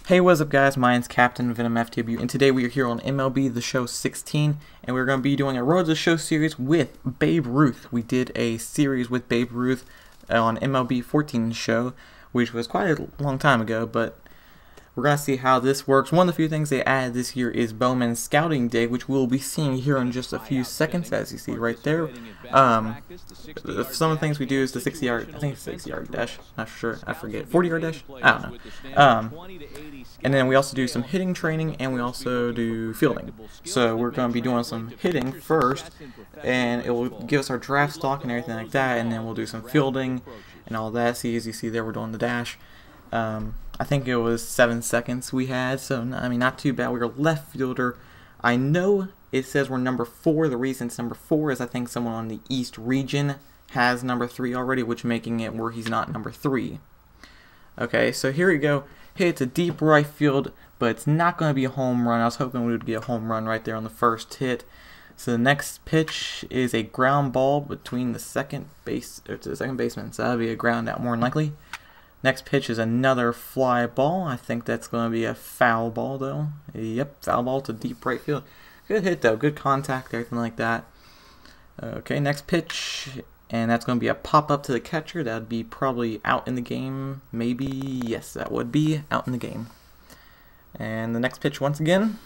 Hey, what's up guys, my name's Captain Venom FTW, and today we are here on MLB The Show 16, and we're going to be doing a Road to the Show series with Babe Ruth. We did a series with Babe Ruth on MLB 14 show, which was quite a long time ago, but we're going to see how this works. One of the few things they added this year is Bowman's Scouting Day, which we'll be seeing here in just a few seconds, as you see right there. Some of the things we do is the 60-yard, I think it's 60-yard dash, not sure, I forget, 40-yard dash? I don't know. And then we also do some hitting training, and we also do fielding. So we're going to be doing some hitting first, and it will give us our draft stock and everything like that, and then we'll do some fielding and all that. See, as you see there, we're doing the dash. I think it was 7 seconds we had, so I mean, not too bad. We were left fielder. I know it says we're number 4. The reason it's number 4 is I think someone on the East region has number 3 already, which making it where he's not number 3. Okay, so here we go. Hit a deep right field, but it's not going to be a home run. I was hoping we would get a home run right there on the first hit. So the next pitch is a ground ball between the second baseman. So that'll be a ground out more than likely. Next pitch is another fly ball. I think that's going to be a foul ball though. Yep, foul ball to deep right field. Good hit though, good contact, everything like that. Okay, next pitch, and that's going to be a pop-up to the catcher. That would be probably out in the game. Maybe, yes, that would be out in the game. And the next pitch once again,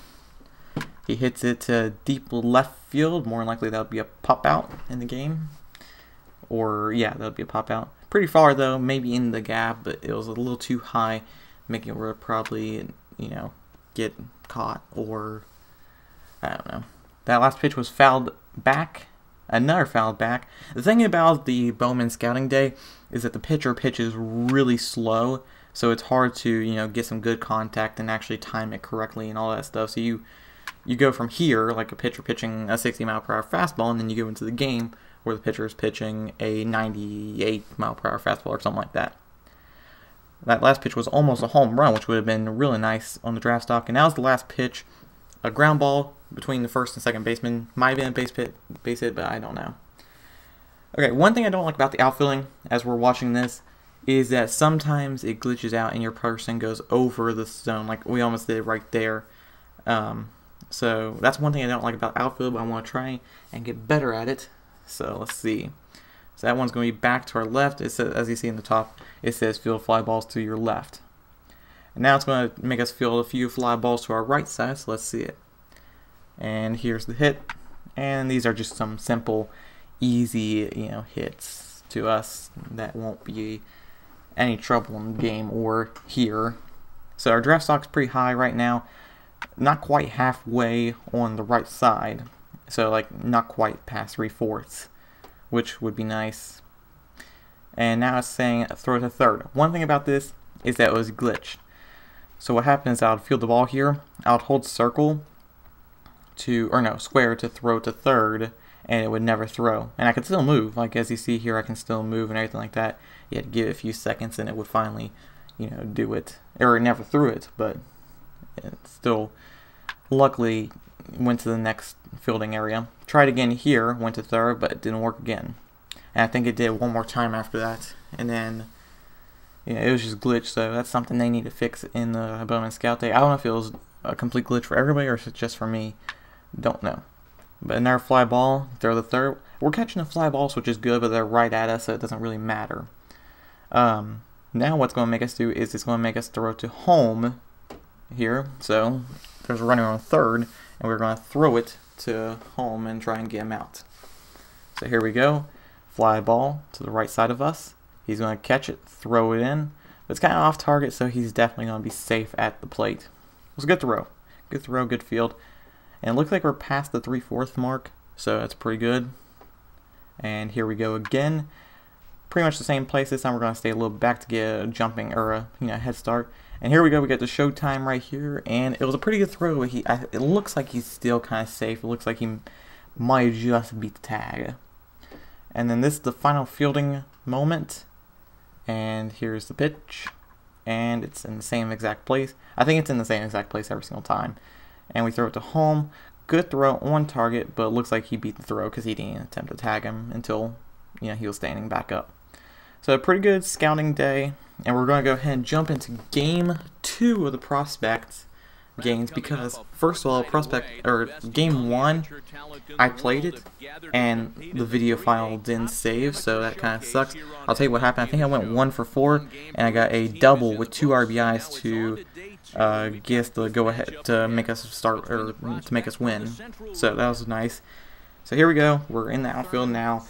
he hits it to deep left field. More than likely that would be a pop-out in the game. Or, yeah, that would be a pop-out. Pretty far, though, maybe in the gap, but it was a little too high, making it where it probably, you know, get caught, or, I don't know. That last pitch was fouled back. Another foul back. The thing about the Bowman Scouting Day is that the pitcher pitches really slow, so it's hard to, you know, get some good contact and actually time it correctly and all that stuff. So you go from here, like a pitcher pitching a 60-mile-per-hour fastball, and then you go into the game where the pitcher is pitching a 98-mile-per-hour fastball or something like that. That last pitch was almost a home run, which would have been really nice on the draft stock. And that was the last pitch. A ground ball between the first and second baseman. Might have been a base hit, but I don't know. Okay, one thing I don't like about the outfielding as we're watching this is that sometimes it glitches out and your person goes over the zone, like we almost did right there. So that's one thing I don't like about outfield, but I want to try and get better at it. So let's see. So that one's going to be back to our left. It says, as you see in the top, it says field fly balls to your left. And now it's going to make us field a few fly balls to our right side, so let's see it. And here's the hit. And these are just some simple, easy, you know, hits to us that won't be any trouble in the game or here. So our draft stock's pretty high right now. Not quite halfway on the right side. So like not quite past 3/4, which would be nice. And now it's saying throw to third. One thing about this is that it was glitched. So what happens is I would field the ball here, I would hold circle to, or no, square to throw to third, and it would never throw. And I could still move, like as you see here, I can still move and everything like that. You had to give it a few seconds and it would finally, you know, do it. Or it never threw it, but it still luckily went to the next fielding area. Tried again here, went to third, but it didn't work again. And I think it did one more time after that. And then, yeah, it was just glitched, so that's something they need to fix in the Bowman Scout Day. I don't know if it was a complete glitch for everybody or if it's just for me. Don't know. But another fly ball, throw the third. We're catching the fly balls, which is good, but they're right at us, so it doesn't really matter. Now what's going to make us do is it's going to make us throw to home here. So there's a runner on third, and we're going to throw it to home and try and get him out. So here we go. Fly ball to the right side of us. He's going to catch it, throw it in. But it's kind of off target, so he's definitely going to be safe at the plate. It was a good throw. Good throw, good field. And it looks like we're past the 3/4 mark, so that's pretty good. And here we go again. Pretty much the same place. This time we're going to stay a little back to get a jumping or a head start. And here we go. We got the showtime right here, and it was a pretty good throw. But it looks like he's still kind of safe. It looks like he might just beat the tag. And then this is the final fielding moment. And here's the pitch, and it's in the same exact place. I think it's in the same exact place every single time. And we throw it to home. Good throw on target, but it looks like he beat the throw because he didn't attempt to tag him until, you know, he was standing back up. So a pretty good scouting day, and we're going to go ahead and jump into Game 2 of the Prospect games because, first of all, Game 1, I played it, and the video file didn't save, so that kind of sucks. I'll tell you what happened. I think I went 1 for 4, and I got a double with 2 RBIs to get us the go-ahead to make us start, or to make us win. So that was nice. So here we go. We're in the outfield now.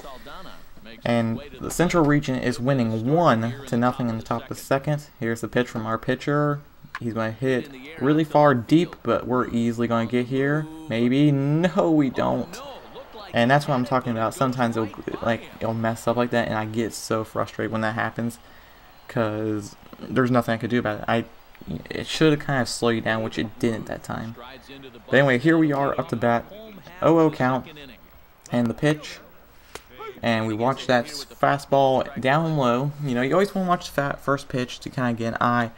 And the Central Region is winning 1-0 in the top of the second. Here's the pitch from our pitcher. He's going to hit really far deep, but we're easily going to get here. Maybe. No, we don't. And that's what I'm talking about. Sometimes it'll mess up like that, and I get so frustrated when that happens because there's nothing I could do about it. It should have kind of slowed you down, which it didn't that time. But anyway, here we are up to bat. 0-0 count. And the pitch. And we watch that fastball down low. You know, you always want to watch the first pitch to kind of get an eye,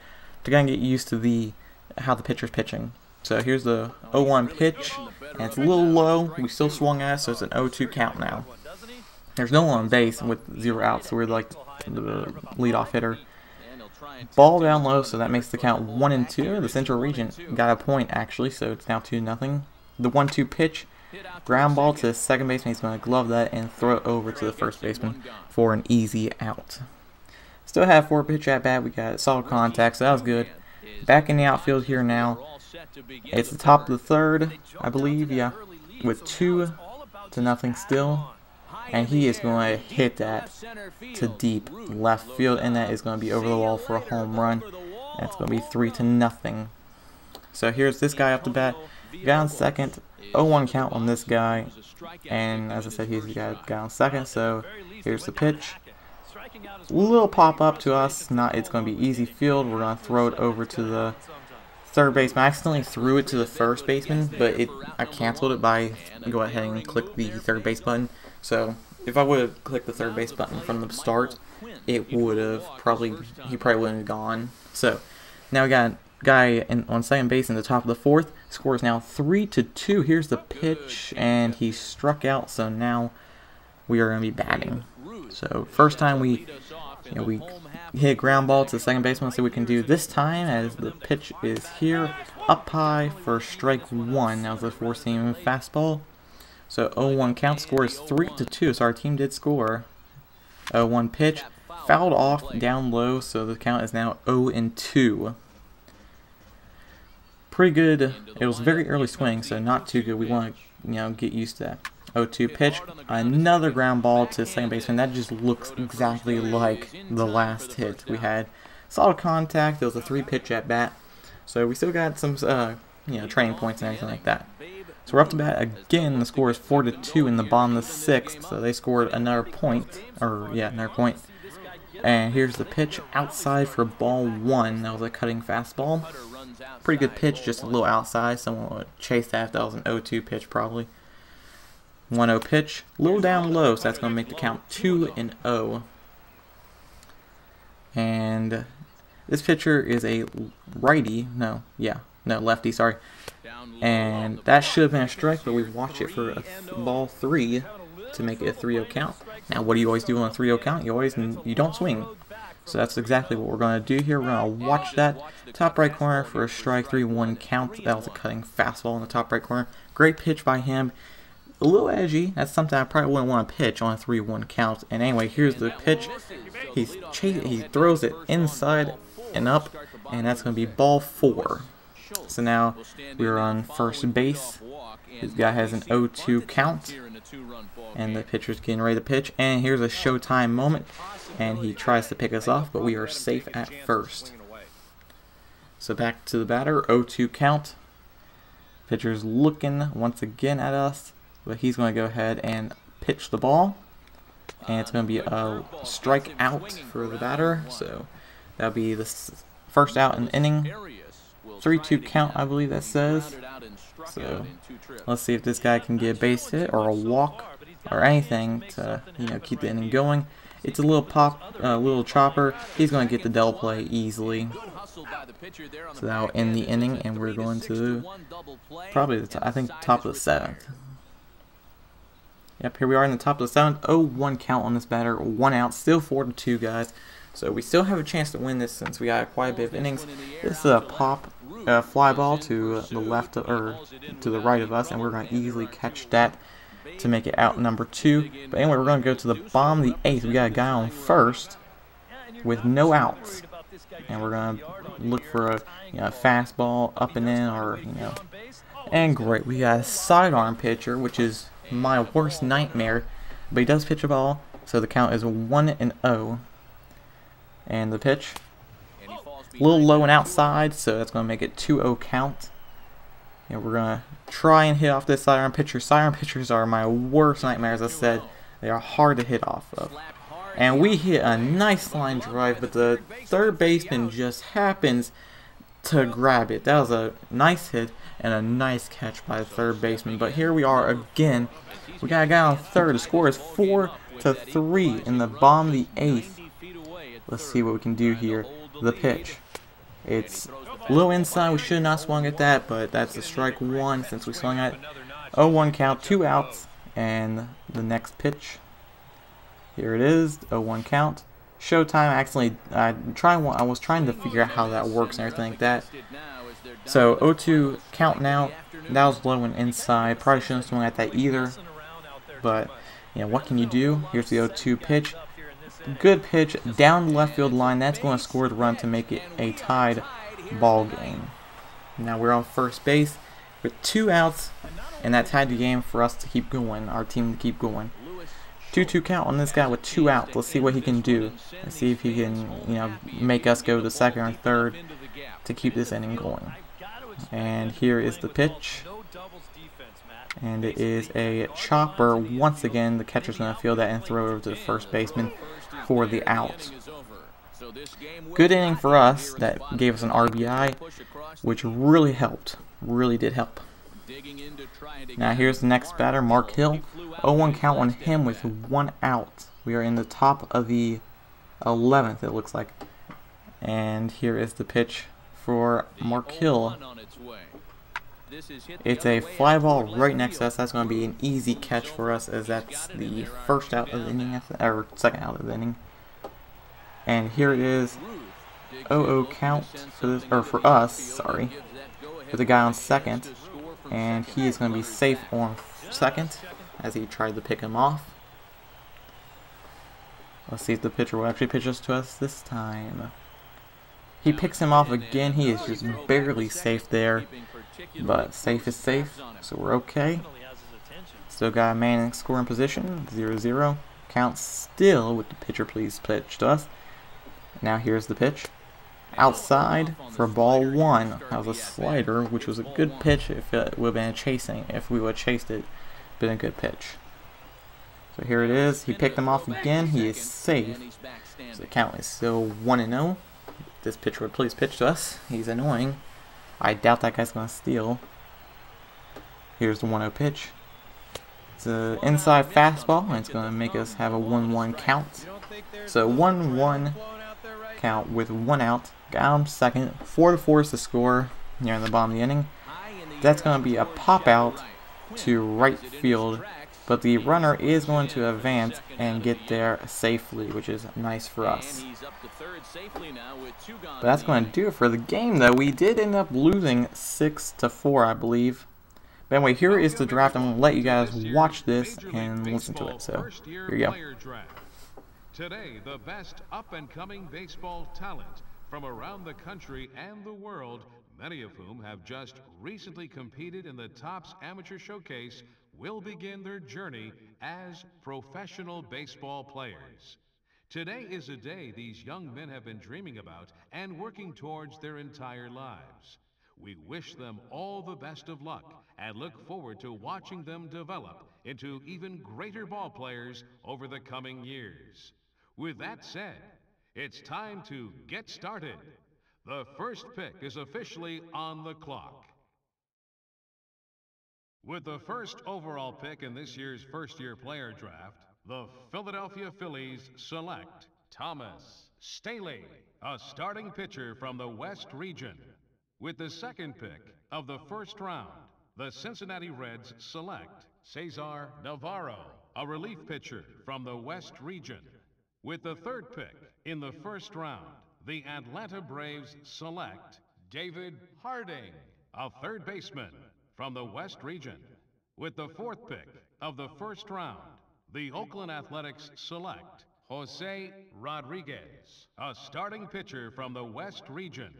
to kind of get used to how the pitcher's pitching. So here's the 0-1 pitch, and it's a little low. We still swung at it, so it's an 0-2 count now. There's no one on base with 0 outs, so we're like the leadoff hitter. Ball down low, so that makes the count 1-2. The Central Region got a point actually, so it's now 2-0. The 1-2 pitch. Ground ball to the second baseman. He's going to glove that and throw it over to the first baseman for an easy out. Still have 4 pitch at bat. We got solid contact, so that was good. Back in the outfield here now. It's the top of the third, I believe, yeah, with 2-0 still. And he is going to hit that to deep left field, and that is going to be over the wall for a home run. That's going to be 3-0. So here's this guy up the bat. Guy on second. 0-1 count on this guy, and as I said, he's the guy on second. So here's the pitch. Little pop up to us. It's going to be easy field. We're going to throw it over to the third baseman. I accidentally threw it to the first baseman, but I canceled it by go ahead and click the third base button. So if I would have clicked the third base button from the start, it would have he probably wouldn't have gone. So now we got guy on second base in the top of the fourth. Score is now 3-2. Here's the pitch, and he struck out. So now we are going to be batting. So first time we hit a ground ball to the second baseman. Let's see what we can do this time as the pitch is here up high for strike 1. That was the four-seam fastball. So 0-1 count. Score is 3-2. So our team did score. 0-1 pitch fouled off down low. So the count is now 0-2. Pretty good. It was a very early swing, so not too good. We want to, get used to that. 0-2 pitch, another ground ball to second baseman. That just looks exactly like the last hit we had. Solid contact. It was a 3-pitch at bat, so we still got some, training points and everything like that. So we're up to bat again. The score is 4-2 in the bottom of the sixth. So they scored another point, another point. And here's the pitch outside for ball 1. That was a cutting fastball. Pretty good pitch, just a little outside. Someone would chase that if that was an 0-2 pitch probably. 1-0 pitch, a little down low, so that's going to make the count 2-0. And this pitcher is a righty. Lefty, sorry. And that should have been a strike, but we watched it for ball 3 to make it a 3-0 count. Now, what do you always do on a 3-0 count? You don't swing. So that's exactly what we're going to do here. We're going to watch that top right corner for a strike 3-1 count. That was a cutting fastball in the top right corner. Great pitch by him. A little edgy. That's something I probably wouldn't want to pitch on a 3-1 count. And anyway, here's the pitch. He throws it inside and up, and that's going to be ball 4. So now we're on first base. This guy has an 0-2 count, and the pitcher's getting ready to pitch. And here's a showtime moment. And he tries to pick us off, but we are safe at first. So back to the batter, 0-2 count. Pitcher's looking once again at us, but he's going to go ahead and pitch the ball. And it's going to be a strike out for the batter. So that'll be the first out in the inning. 3-2 count, I believe that says. So let's see if this guy can get a base hit or a walk or anything to keep the inning going. It's a little chopper. He's going to get the double play easily. So that'll end the inning, and we're going to probably I think top of the 7th. Yep, here we are in the top of the 7th. 0-1 count on this batter. 1 out. Still 4-2, guys. So we still have a chance to win this since we got quite a bit of innings. This is a pop fly ball to the left or to the right of us, and we're going to easily catch that to make it out number 2. But anyway, we're going to go to the bottom of the 8th. We got a guy on first with no outs, and we're going to look for a fastball up and in, or and great, we got a sidearm pitcher, which is my worst nightmare, but he does pitch a ball, so the count is 1-0. And the pitch, a little low and outside, so that's going to make it 2-0 count. And we're going to try and hit off this sidearm pitcher. Sidearm pitchers are my worst nightmare, as I said. They are hard to hit off of. And we hit a nice line drive, but the third baseman just happens to grab it. That was a nice hit and a nice catch by the third baseman. But here we are again. We got a guy on third. The score is 4-3 in the bottom of the 8th. Let's see what we can do here. The pitch. It's a little inside. We should not swung at that, but that's a strike 1 since we swung at 0-1 count, 2 outs, and the next pitch. Here it is, 0-1 count. Showtime. Actually, I was trying to figure out how that works and everything like that. So 0-2 count now. That was low and inside. Probably shouldn't have swung at that either. But what can you do? Here's the 0-2 pitch. Good pitch down the left field line. That's going to score the run to make it a tied ball game. Now we're on first base with 2 outs, and that tied the game for us to keep going, our team to keep going. 2-2 count on this guy with 2 outs. Let's see what he can do. Let's see if he can, make us go to second or third to keep this inning going. And here is the pitch. And it is a chopper. Once again, the catcher's going to field that and throw it over to the first baseman for the out. Good inning for us. That gave us an RBI, which really helped. Really did help. Now here's the next batter, Mark Hill. 0-1 count on him with 1 out. We are in the top of the 11th, it looks like. And here is the pitch for Mark Hill. It's a fly ball right next to us. That's going to be an easy catch for us, as that's the first out of the inning, or second out of the inning. And here it is, 0-0 count for this, or for us, sorry, with the guy on second, and he is going to be safe on second as he tried to pick him off. Let's see if the pitcher will actually pitch us to us this time. He picks him off again. He is just barely safe there. But safe is safe, so we're okay. Still got a man in scoring position, 0-0. Count still with the pitcher please pitch to us. Now here's the pitch. Outside for ball 1. That was a slider, which was a good pitch if it would have been a chasing. If we would have chased it, been a good pitch. So here it is. He picked him off again. He is safe. So the count is still 1-0. This pitcher would please pitch to us. He's annoying. I doubt that guy's going to steal. Here's the 1-0 pitch. It's an inside fastball, and it's going to make us have a 1-1 count. So 1-1 count with 1 out. Got him second. 4-4 is the score here in the bottom of the inning. That's going to be a pop out to right field, but the runner is going to advance and get there safely, which is nice for us. But that's going to do it for the game, though. We did end up losing 6-4, I believe. But anyway, here is the draft. I'm going to let you guys watch this and listen to it. So, here you go. Today, the best up-and-coming baseball talent from around the country and the world, many of whom have just recently competed in the Topps Amateur Showcase, will begin their journey as professional baseball players. Today is a day these young men have been dreaming about and working towards their entire lives. We wish them all the best of luck and look forward to watching them develop into even greater ball players over the coming years. With that said, it's time to get started. The first pick is officially on the clock. With the first overall pick in this year's first-year player draft, the Philadelphia Phillies select Thomas Staley, a starting pitcher from the West region. With the second pick of the first round, the Cincinnati Reds select Cesar Navarro, a relief pitcher from the West region. With the third pick in the first round, the Atlanta Braves select David Harding, a third baseman from the West region. With the fourth pick of the first round, the Oakland Athletics select Jose Rodriguez, a starting pitcher from the West region.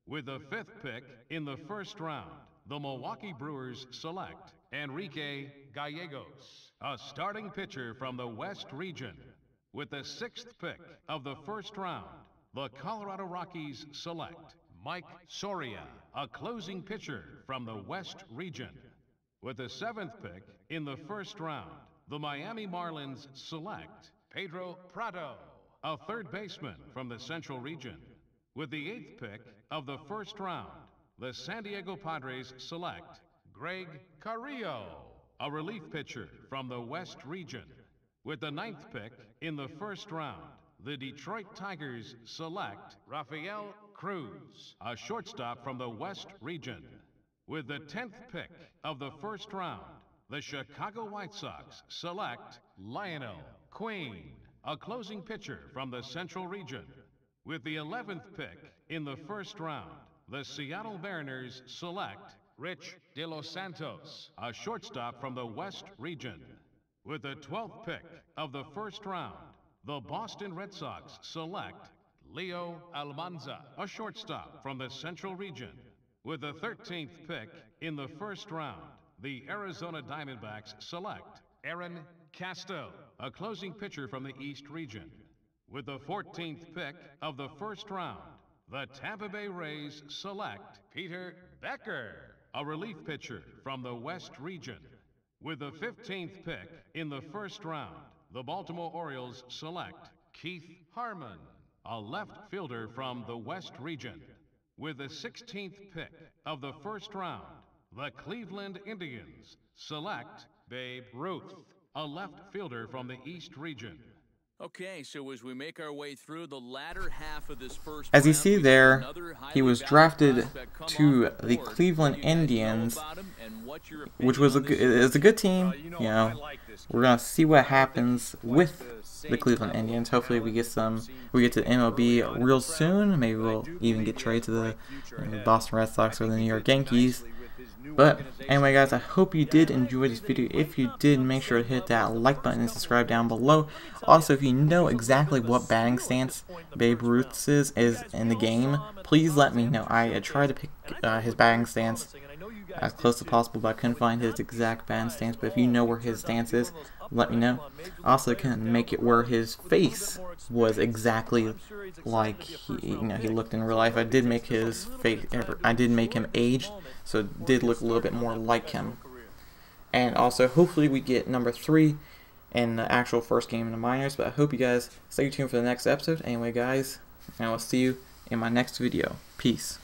With the fifth pick in the first round, the Milwaukee Brewers select Enrique Gallegos, a starting pitcher from the West region. With the sixth pick of the first round, the Colorado Rockies select Mike Soria, a closing pitcher from the West region. With the seventh pick in the first round, the Miami Marlins select Pedro Prado, a third baseman from the Central region. With the eighth pick of the first round, the San Diego Padres select Greg Carrillo, a relief pitcher from the West region. With the ninth pick in the first round, the Detroit Tigers select Rafael Cruz, a shortstop from the West region. With the 10th pick of the first round, the Chicago White Sox select Lionel Queen, a closing pitcher from the Central region. With the 11th pick in the first round, the Seattle Mariners select Rich De Los Santos, a shortstop from the West region. With the 12th pick of the first round, the Boston Red Sox select Leo Almanza, a shortstop from the Central region. With the 13th pick in the first round, the Arizona Diamondbacks select Aaron Castell, a closing pitcher from the East region. With the 14th pick of the first round, the Tampa Bay Rays select Peter Becker, a relief pitcher from the West region. With the 15th pick in the first round, the Baltimore Orioles select Keith Harmon, a left fielder from the West region. With the 16th pick of the first round, the Cleveland Indians select Babe Ruth, a left fielder from the East region. Okay, so as we make our way through the latter half of this first As you round, see we there, another highly he was valued drafted prospect come to off the board. Cleveland What do you guys know Indians, about him and what's your which opinion was on this it's a good team. You know, we're gonna see what happens with the Cleveland Indians. Hopefully, we get to MLB real soon. Maybe we'll even get traded to the Boston Red Sox or the New York Yankees. But anyway, guys, I hope you did enjoy this video. If you did, make sure to hit that like button and subscribe down below. Also, if you know exactly what batting stance Babe Ruth's is in the game, please let me know. I tried to pick his batting stance as close as possible, but I couldn't find his exact batting stance. But if you know where his stance is, let me know. Also, can make it where his face was exactly like he looked in real life. I did make his face. I did make him aged, so it did look a little bit more like him. And also, hopefully, we get number 3 in the actual first game in the minors. But I hope you guys stay tuned for the next episode. Anyway, guys, I will see you in my next video. Peace.